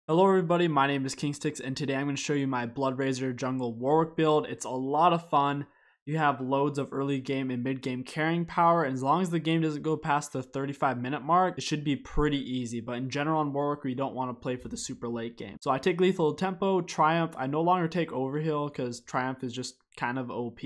Hello everybody, my name is KingStix and today I'm going to show you my Bloodrazor Jungle Warwick build. It's a lot of fun. You have loads of early game and mid game carrying power, and as long as the game doesn't go past the 35-minute mark, it should be pretty easy. But in general on Warwick, we don't want to play for the super late game. So I take Lethal Tempo, Triumph. I no longer take Overheal because Triumph is just kind of OP.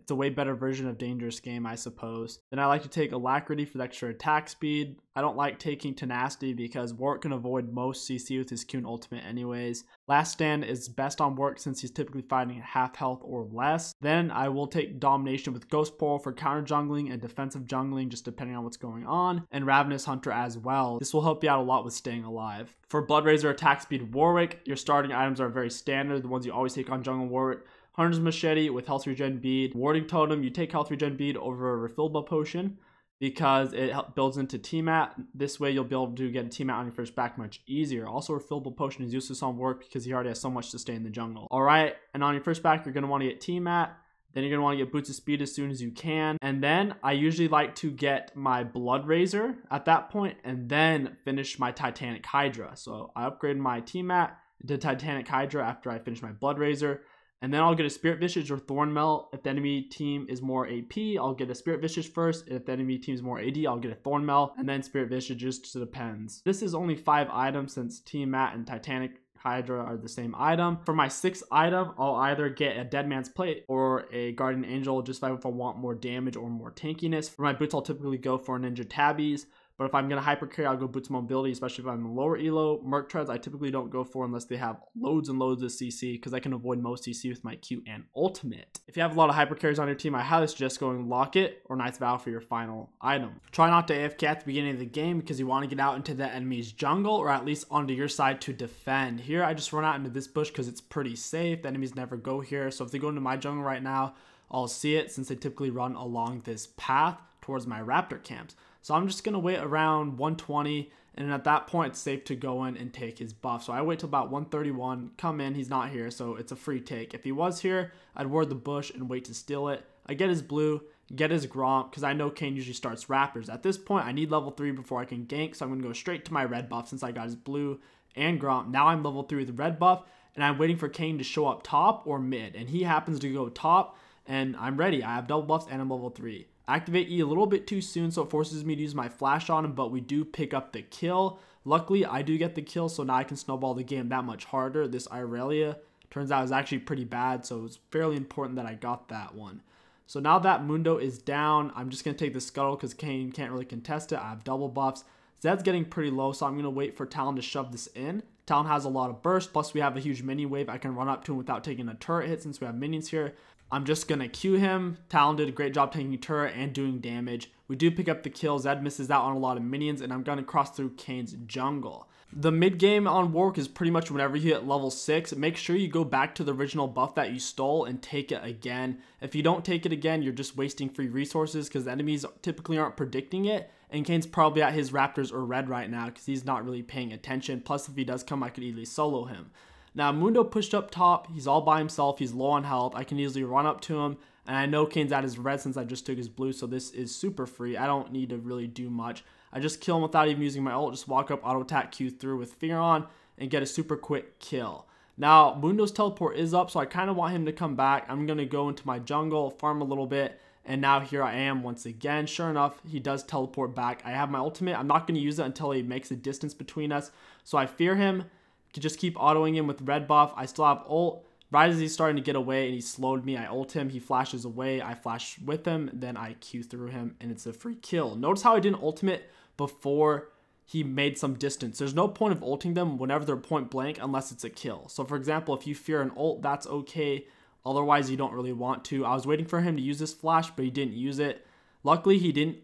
It's a way better version of Dangerous Game, I suppose. Then I like to take Alacrity for the extra attack speed. I don't like taking Tenacity because Warwick can avoid most CC with his Q and ultimate anyways. Last Stand is best on Warwick since he's typically fighting at half health or less. Then I will take Domination with Ghost Portal for counter jungling and defensive jungling, just depending on what's going on, and Ravenous Hunter as well. This will help you out a lot with staying alive. For Bloodrazor attack speed Warwick, your starting items are very standard, the ones you always take on Jungle Warwick. Hunter's Machete with health regen bead. Warding Totem, you take health regen bead over a refillable potion because it builds into T-Mat. This way you'll be able to get a T-Mat on your first back much easier. Also, refillable potion is useless on Warwick because he already has so much to stay in the jungle. Alright, and on your first back you're going to want to get T-Mat. Then you're going to want to get Boots of Speed as soon as you can. And then I usually like to get my Bloodrazor at that point and then finish my Titanic Hydra. So I upgraded my T-Mat to Titanic Hydra after I finished my Bloodrazor. And then I'll get a Spirit Visage or Thorn Melt. If the enemy team is more AP, I'll get a Spirit Visage first. If the enemy team is more AD, I'll get a Thorn Melt. And then Spirit Visage, just depends. This is only 5 items since T-Mat and Titanic Hydra are the same item. For my 6th item, I'll either get a Dead Man's Plate or a Guardian Angel, just if I want more damage or more tankiness. For my boots, I'll typically go for Ninja Tabbies. But if I'm going to hyper carry, I'll go Boots Mobility, especially if I'm in lower elo. Merc Treads, I typically don't go for unless they have loads and loads of CC, because I can avoid most CC with my Q and ultimate. If you have a lot of hyper carries on your team, I highly suggest going Locket or Knight's Vow for your final item. Try not to AFK at the beginning of the game because you want to get out into the enemy's jungle, or at least onto your side to defend. Here, I just run out into this bush because it's pretty safe. The enemies never go here, so if they go into my jungle right now, I'll see it since they typically run along this path towards my raptor camps. So I'm just going to wait around 120, and at that point it's safe to go in and take his buff. So I wait till about 131, come in, he's not here, so it's a free take. If he was here, I'd ward the bush and wait to steal it. I get his blue, get his Gromp, because I know Kayn usually starts raptors. At this point, I need level 3 before I can gank, so I'm going to go straight to my red buff since I got his blue and Gromp. Now I'm level 3 with red buff, and I'm waiting for Kayn to show up top or mid, and he happens to go top, and I'm ready. I have double buffs and I'm level 3. Activate E a little bit too soon, so it forces me to use my flash on him, but we do pick up the kill. Luckily, I do get the kill, so now I can snowball the game that much harder. This Irelia turns out is actually pretty bad, so it's fairly important that I got that one. So now that Mundo is down, I'm just going to take the Scuttle because Kayn can't really contest it. I have double buffs. Zed's getting pretty low, so I'm going to wait for Talon to shove this in. Talon has a lot of burst, plus we have a huge mini wave. I can run up to him without taking a turret hit since we have minions here. I'm just going to Q him. Talon did a great job taking turret and doing damage. We do pick up the kill. Zed misses out on a lot of minions, and I'm going to cross through Kayn's jungle. The mid game on Warwick is pretty much whenever you hit level 6, make sure you go back to the original buff that you stole and take it again. If you don't take it again, you're just wasting free resources because enemies typically aren't predicting it, and Kayn's probably at his raptors or red right now because he's not really paying attention. Plus, if he does come, I could easily solo him. Now, Mundo pushed up top. He's all by himself. He's low on health. I can easily run up to him. And I know Kayn's at his red since I just took his blue, so this is super free. I don't need to really do much. I just kill him without even using my ult. Just walk up, auto attack, Q through with Fear on, and get a super quick kill. Now, Mundo's teleport is up, so I kind of want him to come back. I'm going to go into my jungle, farm a little bit, and now here I am once again. Sure enough, he does teleport back. I have my ultimate. I'm not going to use it until he makes a distance between us, so I fear him. Could just keep autoing him with red buff. I still have ult. Right as he's starting to get away and he slowed me, I ult him. He flashes away. I flash with him. Then I Q through him and it's a free kill. Notice how I didn't ultimate before he made some distance. There's no point of ulting them whenever they're point blank unless it's a kill. So for example, if you fear an ult, that's okay. Otherwise, you don't really want to. I was waiting for him to use this flash, but he didn't use it. Luckily, he didn't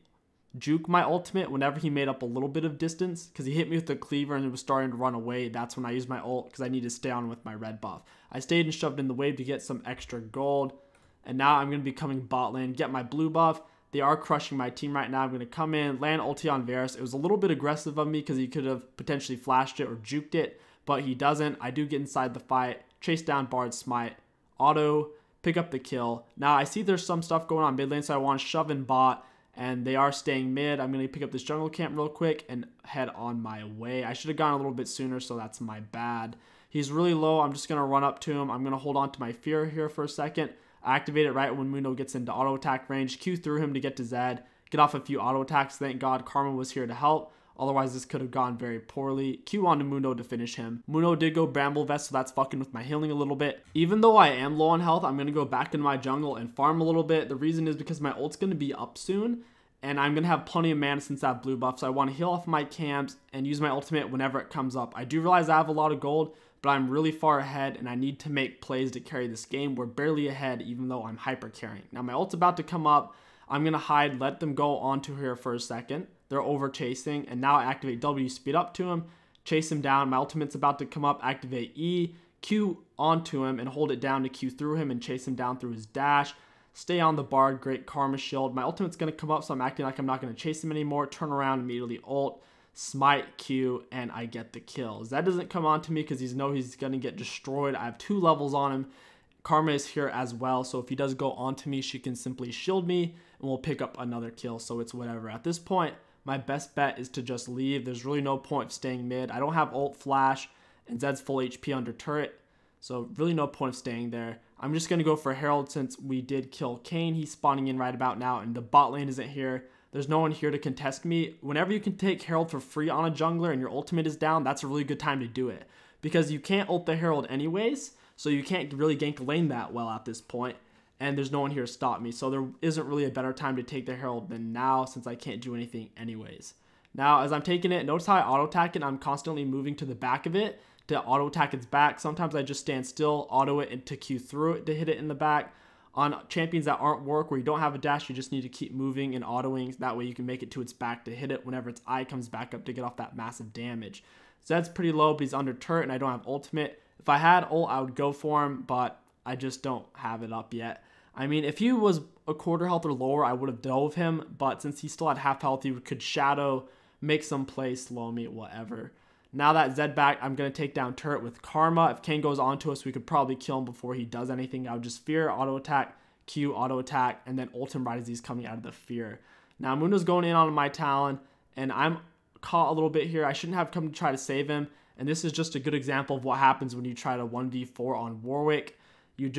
juke my ultimate whenever he made up a little bit of distance because he hit me with the cleaver and it was starting to run away. That's when I used my ult because I need to stay on with my red buff. I stayed and shoved in the wave to get some extra gold, and now I'm going to be coming bot lane, get my blue buff. They are crushing my team right now. I'm going to come in, land ulti on Varus. It was a little bit aggressive of me because he could have potentially flashed it or juked it, but he doesn't. I do get inside the fight, chase down Bard Smite, auto, pick up the kill. Now I see there's some stuff going on mid lane, so I want to shove in bot and they are staying mid. I'm going to pick up this jungle camp real quick and head on my way. I should have gone a little bit sooner, so that's my bad. He's really low. I'm just going to run up to him. I'm going to hold on to my fear here for a second. Activate it right when Mundo gets into auto attack range. Q through him to get to Zed. Get off a few auto attacks. Thank God Karma was here to help. Otherwise, this could have gone very poorly. Q onto Mundo to finish him. Mundo did go Bramble Vest, so that's fucking with my healing a little bit. Even though I am low on health, I'm going to go back into my jungle and farm a little bit. The reason is because my ult's going to be up soon, and I'm going to have plenty of mana since I have blue buff, so I want to heal off my camps and use my ultimate whenever it comes up. I do realize I have a lot of gold, but I'm really far ahead, and I need to make plays to carry this game. We're barely ahead, even though I'm hyper carrying. Now, my ult's about to come up. I'm going to hide, let them go onto here for a second. They're over chasing, and now I activate W, speed up to him, chase him down. My ultimate's about to come up, activate E, Q onto him, and hold it down to Q through him and chase him down through his dash. Stay on the Bard, great Karma Shield. My ultimate's going to come up, so I'm acting like I'm not going to chase him anymore. Turn around, immediately ult, smite Q, and I get the kill. Zed doesn't come on to me because he's going to get destroyed. I have 2 levels on him. Karma is here as well, so if he does go onto me, she can simply shield me, and we'll pick up another kill, so it's whatever. At this point, my best bet is to just leave. There's really no point of staying mid. I don't have ult flash, and Zed's full HP under turret, so really no point of staying there. I'm just going to go for Herald since we did kill Kayn. He's spawning in right about now, and the bot lane isn't here. There's no one here to contest me. Whenever you can take Herald for free on a jungler and your ultimate is down, that's a really good time to do it, because you can't ult the Herald anyways, so you can't really gank lane that well at this point, and there's no one here to stop me. So there isn't really a better time to take the Herald than now, since I can't do anything anyways. Now, as I'm taking it, notice how I auto-attack it. I'm constantly moving to the back of it to auto-attack its back. Sometimes I just stand still, auto it, and to Q through it to hit it in the back. On champions that aren't Warwick, where you don't have a dash, you just need to keep moving and autoing. That way you can make it to its back to hit it whenever its eye comes back up to get off that massive damage. Zed's pretty low, but he's under turret, and I don't have ultimate. If I had ult, I would go for him, but I just don't have it up yet. I mean, if he was a quarter health or lower, I would have dove him, but since he still had half health, he could shadow, make some plays, slow me, whatever. Now that Zed back, I'm going to take down turret with Karma. If Kayn goes onto us, we could probably kill him before he does anything. I would just fear, auto attack, Q, auto attack, and then ult him right as he's coming out of the fear. Now Mundo's going in on my Talon, and I'm caught a little bit here. I shouldn't have come to try to save him, and this is just a good example of what happens when you try to 1v4 on Warwick. You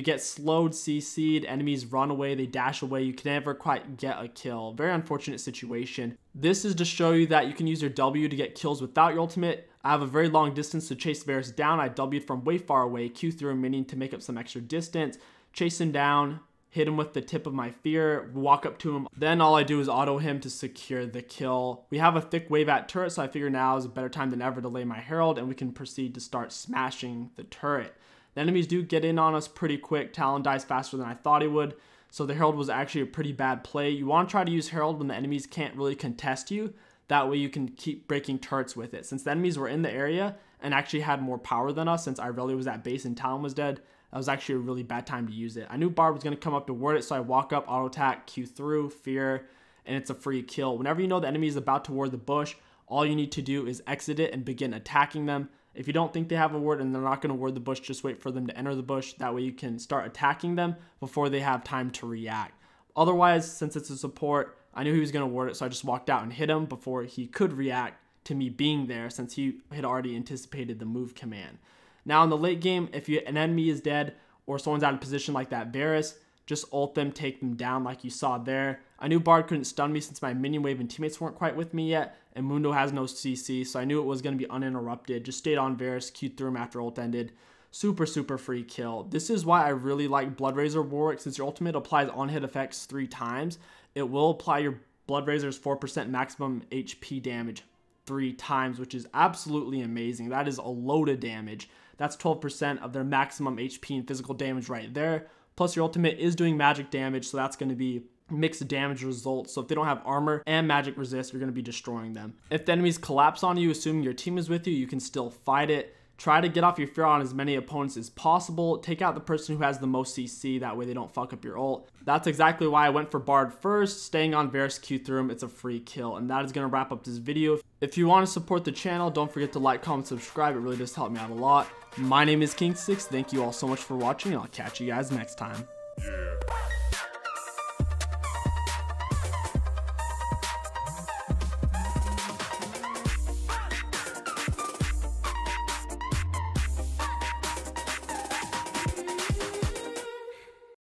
get slowed, CC'd, enemies run away, they dash away, you can never quite get a kill. Very unfortunate situation. This is to show you that you can use your W to get kills without your ultimate. I have a very long distance to chase Varus down. I W'd from way far away, Q through a minion to make up some extra distance, chase him down, hit him with the tip of my fear, walk up to him. Then all I do is auto him to secure the kill. We have a thick wave at turret, so I figure now is a better time than ever to lay my Herald, and we can proceed to start smashing the turret. The enemies do get in on us pretty quick. Talon dies faster than I thought he would, so the Herald was actually a pretty bad play. You want to try to use Herald when the enemies can't really contest you. That way you can keep breaking turrets with it. Since the enemies were in the area and actually had more power than us, since Irelia was at base and Talon was dead, that was actually a really bad time to use it. I knew Bard was going to come up to ward it, so I walk up, auto attack, Q through, fear, and it's a free kill. Whenever you know the enemy is about to ward the bush, all you need to do is exit it and begin attacking them. If you don't think they have a ward and they're not going to ward the bush, just wait for them to enter the bush. That way you can start attacking them before they have time to react. Otherwise, since it's a support, I knew he was going to ward it, so I just walked out and hit him before he could react to me being there, since he had already anticipated the move command. Now in the late game, if an enemy is dead or someone's out of position like that Varus, just ult them, take them down like you saw there. I knew Bard couldn't stun me since my minion wave and teammates weren't quite with me yet, and Mundo has no CC, so I knew it was going to be uninterrupted. Just stayed on Varus, Q'd through him after ult ended. Super free kill. This is why I really like Bloodrazor Warwick. Since your ultimate applies on-hit effects 3 times, it will apply your Bloodrazor's 4% maximum HP damage 3 times, which is absolutely amazing. That is a load of damage. That's 12% of their maximum HP and physical damage right there. Plus your ultimate is doing magic damage, so that's going to be mixed damage results. So if they don't have armor and magic resist, you're going to be destroying them. If the enemies collapse on you, assuming your team is with you, you can still fight it. Try to get off your fear on as many opponents as possible. Take out the person who has the most CC, that way they don't fuck up your ult. That's exactly why I went for Bard first, staying on Varus, Q through him. It's a free kill, and that is going to wrap up this video. If you want to support the channel, don't forget to like, comment, subscribe. It really does help me out a lot. My name is KingStix. Thank you all so much for watching, and I'll catch you guys next time. Yeah.